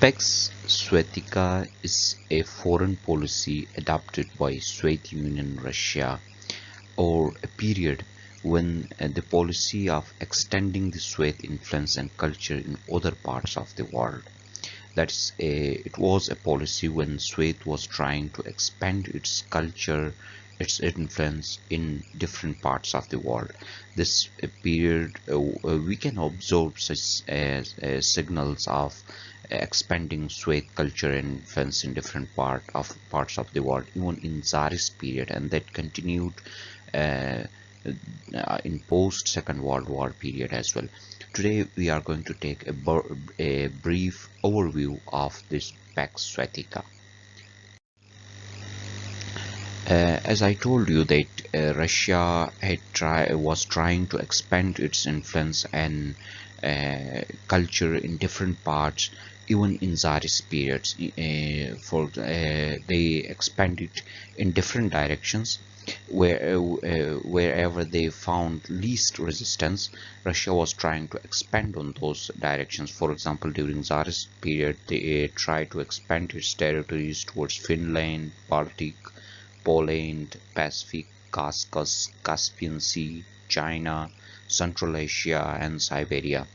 Pax Sovietica is a foreign policy adopted by Soviet Union Russia over a period when the policy of extending the Soviet influence and culture in other parts of the world. It was a policy when Soviet was trying to expand its culture, its influence in different parts of the world. This period we can observe such as signals of expanding Soviet culture and influence in different parts of the world, even in Tsarist period, and that continued uh, in post Second World War period as well. Today we are going to take a brief overview of this Pax Sovietica. As I told you that Russia was trying to expand its influence and culture in different parts, even in Tsarist periods. They expanded in different directions. Wherever they found least resistance, Russia was trying to expand on those directions. For example, during Tsarist period, they tried to expand its territories towards Finland, Baltic, Poland, Pacific, Caucasus, Caspian Sea, China, Central Asia, and Siberia.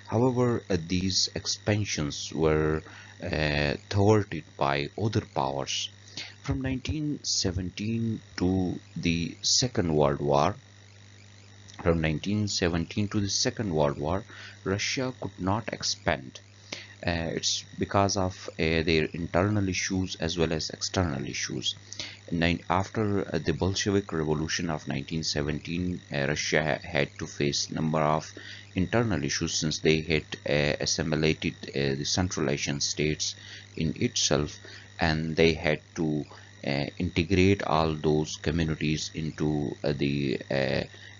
However, these expansions were thwarted by other powers. From 1917 to the Second World War, from 1917 to the Second World War, Russia could not expand. It's because of their internal issues as well as external issues. After the Bolshevik Revolution of 1917, Russia had to face a number of internal issues since they had assimilated the Central Asian states in itself, and they had to integrate all those communities into the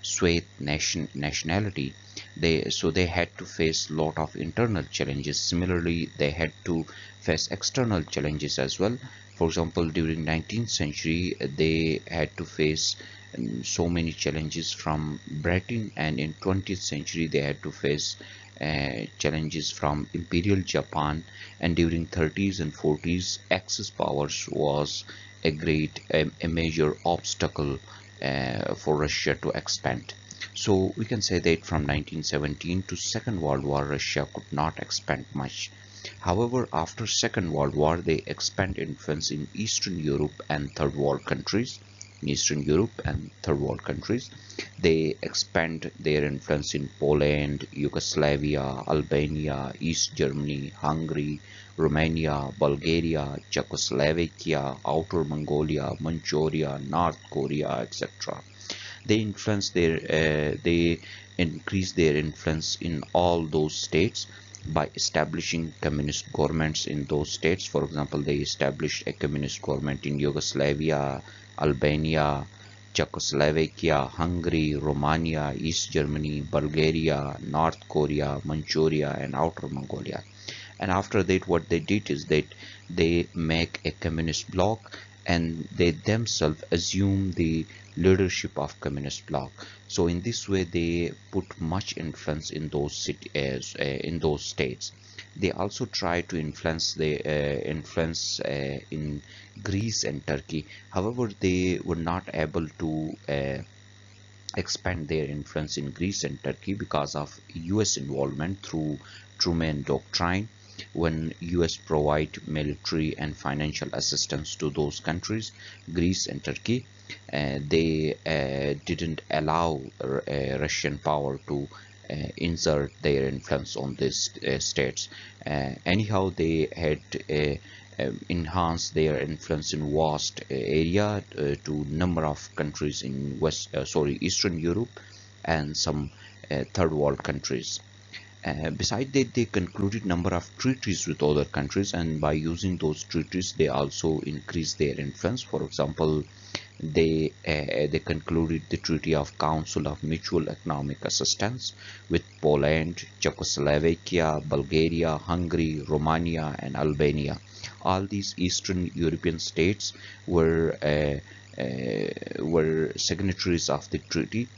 Soviet nationality. They had to face a lot of internal challenges. Similarly, they had to face external challenges as well. For example, during 19th century, they had to face so many challenges from Britain, and in 20th century they had to face challenges from Imperial Japan, and during 30s and 40s, Axis powers was a major obstacle for Russia to expand. So we can say that from 1917 to Second World War, Russia could not expand much. However, after Second World War, they expand influence in Eastern Europe and Third World countries. In Eastern Europe and Third World countries, they expand their influence in Poland, Yugoslavia, Albania, East Germany, Hungary, Romania, Bulgaria, Czechoslovakia, Outer Mongolia, Manchuria, North Korea, etc. They increase their influence in all those states by establishing communist governments in those states. For example, they established a communist government in Yugoslavia, Albania, Czechoslovakia, Hungary, Romania, East Germany, Bulgaria, North Korea, Manchuria, and Outer Mongolia. And after that, what they did is that they make a communist bloc, and they themselves assume the leadership of communist bloc. So in this way, they put much influence in those cities, in those states. They also try to influence in Greece and Turkey. However, they were not able to expand their influence in Greece and Turkey because of US involvement through Truman Doctrine. When US provide military and financial assistance to those countries, Greece and Turkey, they didn't allow Russian power to insert their influence on these states. Anyhow, they had enhanced their influence in vast area to number of countries in Eastern Europe and some third world countries. Besides that, they concluded number of treaties with other countries, and by using those treaties, they also increased their influence. For example, they concluded the Treaty of Council of Mutual Economic Assistance with Poland, Czechoslovakia, Bulgaria, Hungary, Romania, and Albania. All these Eastern European states were signatories of the treaty,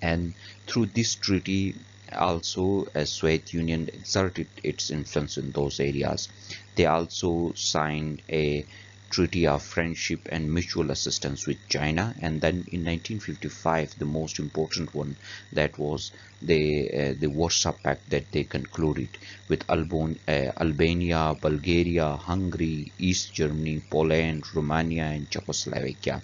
and through this treaty, also, Soviet Union exerted its influence in those areas. They also signed a treaty of friendship and mutual assistance with China, and then in 1955, the most important one, that was the Warsaw Pact that they concluded with Albania, Bulgaria, Hungary, East Germany, Poland, Romania, and Czechoslovakia.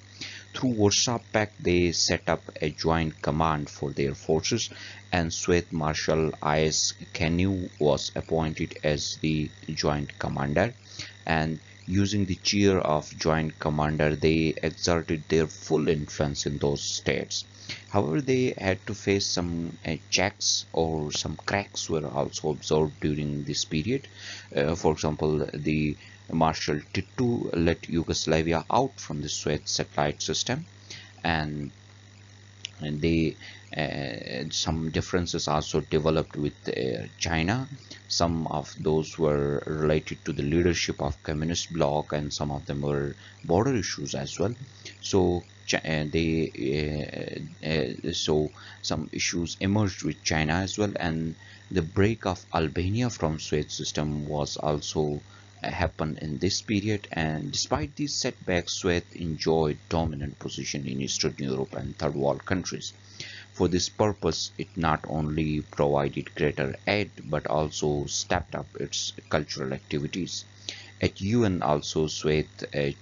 Through Warsaw Pact, they set up a joint command for their forces, and Swede Marshal I.S. Canu was appointed as the joint commander. And using the chair of joint commander, they exerted their full influence in those states. However, they had to face some checks, or some cracks were also observed during this period. For example, the Marshal Tito let Yugoslavia out from the Suez satellite system, and they some differences also developed with China. Some of those were related to the leadership of communist bloc, and some of them were border issues as well. So so some issues emerged with China as well, and the break of Albania from Suez system was also happened in this period. And despite these setbacks, Suez enjoyed dominant position in Eastern Europe and third world countries. For this purpose, it not only provided greater aid but also stepped up its cultural activities. At UN also, Suez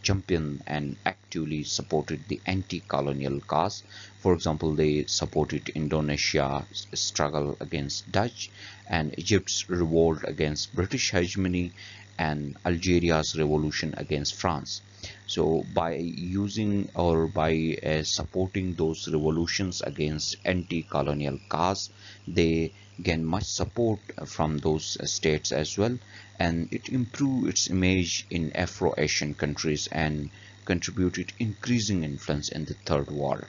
championed and actively supported the anti-colonial cause. For example, they supported Indonesia's struggle against Dutch, and Egypt's revolt against British hegemony, and Algeria's revolution against France. So by using, or by supporting those revolutions against anti-colonial cause, they gain much support from those states as well, and it improved its image in Afro-Asian countries and contributed increasing influence in the third world.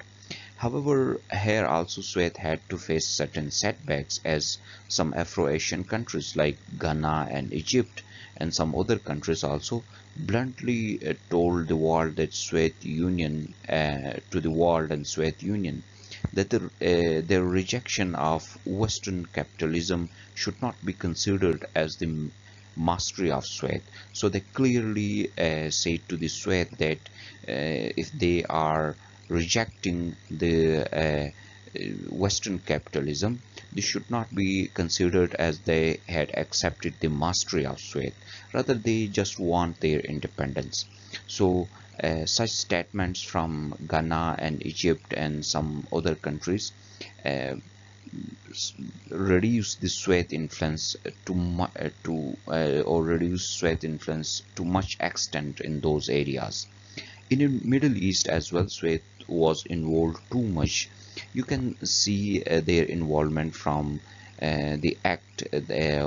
However, here also Suez had to face certain setbacks, as some Afro-Asian countries like Ghana and Egypt, and some other countries also, bluntly told the world that Soviet Union to the world and Soviet Union that their rejection of Western capitalism should not be considered as the mastery of Suez. So they clearly say to the Suez that if they are rejecting the Western capitalism, this should not be considered as they had accepted the mastery of Suez. Rather, they just want their independence. So such statements from Ghana and Egypt and some other countries uh, reduce the Suez influence or reduce Suez influence to much extent in those areas. In the Middle East as well, Suez was involved too much. You can see their involvement from the act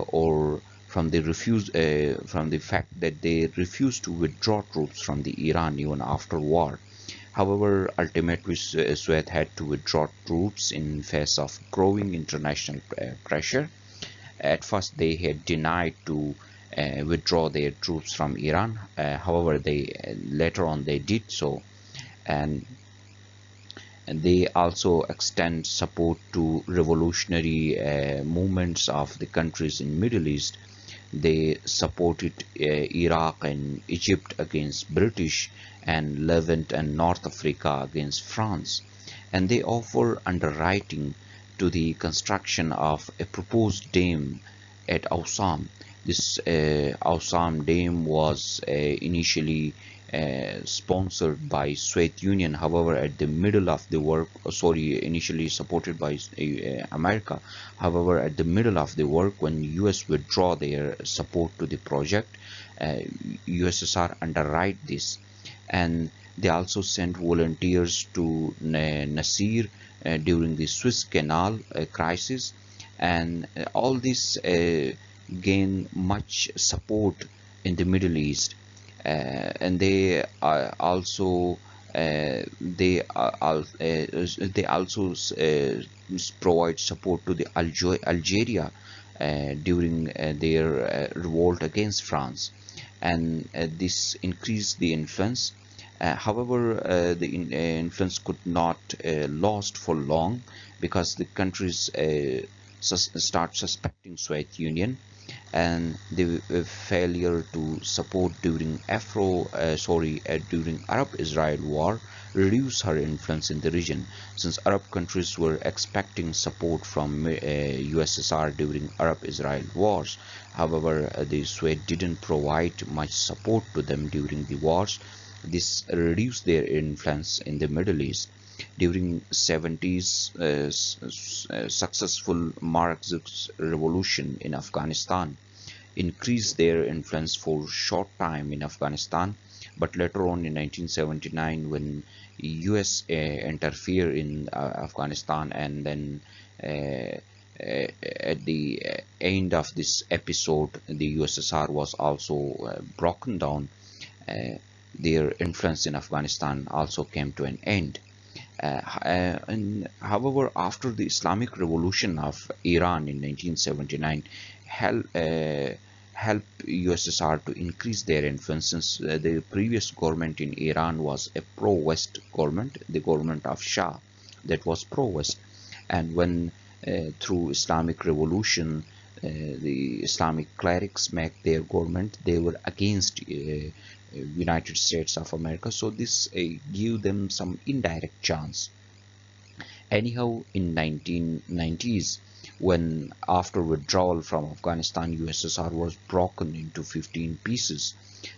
or from the fact that they refused to withdraw troops from the Iran even after war. However, ultimately Suez had to withdraw troops in face of growing international pressure. At first, they had denied to withdraw their troops from Iran. However, they later on they did so, and they also extend support to revolutionary movements of the countries in Middle East. They supported Iraq and Egypt against British, and Levant and North Africa against France. And they offer underwriting to the construction of a proposed dam at Awsam. This Awsam dam was initially sponsored by Soviet Union. However, at the middle of the work, initially supported by America. However, at the middle of the work, when US withdraw their support to the project, USSR underwrite this, and they also sent volunteers to Nasir during the Suez Canal crisis, and all this gain much support in the Middle East. And they also provide support to the Algeria during their revolt against France, and this increased the influence. However, the influence could not last for long, because the countries start suspecting Soviet Union, and the failure to support during during Arab-Israel war reduced her influence in the region, since Arab countries were expecting support from USSR during Arab-Israel wars. However, the Soviet didn't provide much support to them during the wars. This reduced their influence in the Middle East. During 70s, successful Marxist revolution in Afghanistan increased their influence for a short time in Afghanistan, but later on in 1979, when US interfered in Afghanistan, and then at the end of this episode, the USSR was also broken down. Uh, their influence in Afghanistan also came to an end. However, after the Islamic Revolution of Iran in 1979, helped USSR to increase their influence, since the previous government in Iran was a pro-West government, the government of Shah, that was pro-West. And when through Islamic Revolution, the Islamic clerics make their government, they were against United States of America, so this gave them some indirect chance. Anyhow, in 1990s, when after withdrawal from Afghanistan, USSR was broken into 15 pieces,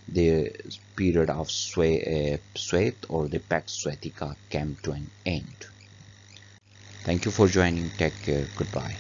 the period of Soviet or the Pax Sovietica came to an end. Thank you for joining. Take care. Goodbye.